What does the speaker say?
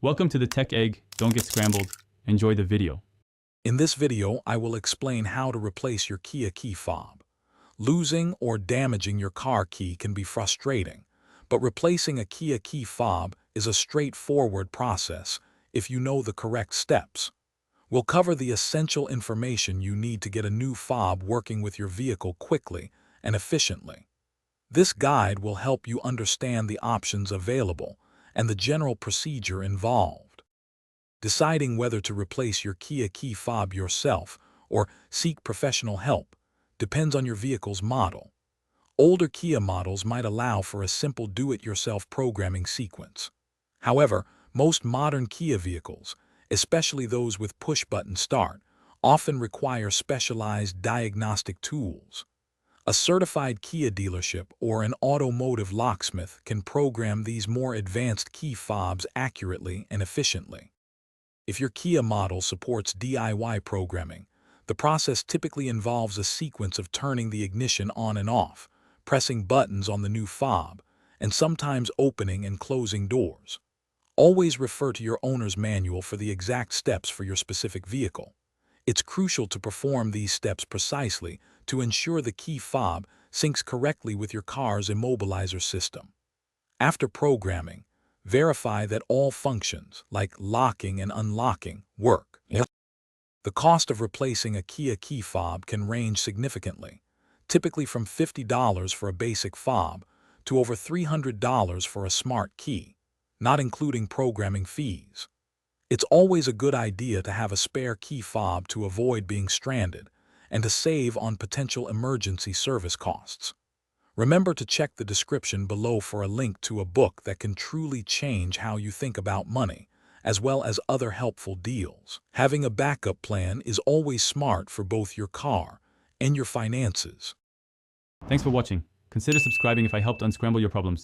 Welcome to the Tech Egg. Don't get scrambled. Enjoy the video. In this video, I will explain how to replace your Kia key fob. Losing or damaging your car key can be frustrating, but replacing a Kia key fob is a straightforward process if you know the correct steps. We'll cover the essential information you need to get a new fob working with your vehicle quickly and efficiently. This guide will help you understand the options available and the general procedure involved. Deciding whether to replace your Kia key fob yourself or seek professional help depends on your vehicle's model. Older Kia models might allow for a simple do-it-yourself programming sequence. However, most modern Kia vehicles, especially those with push-button start, often require specialized diagnostic tools. A certified Kia dealership or an automotive locksmith can program these more advanced key fobs accurately and efficiently. If your Kia model supports DIY programming, the process typically involves a sequence of turning the ignition on and off, pressing buttons on the new fob, and sometimes opening and closing doors. Always refer to your owner's manual for the exact steps for your specific vehicle. It's crucial to perform these steps precisely to ensure the key fob syncs correctly with your car's immobilizer system. After programming, verify that all functions, like locking and unlocking, work. The cost of replacing a Kia key fob can range significantly, typically from $50 for a basic fob to over $300 for a smart key, not including programming fees. It's always a good idea to have a spare key fob to avoid being stranded and to save on potential emergency service costs. Remember to check the description below for a link to a book that can truly change how you think about money, as well as other helpful deals. Having a backup plan is always smart for both your car and your finances. Thanks for watching. Consider subscribing if I helped unscramble your problems.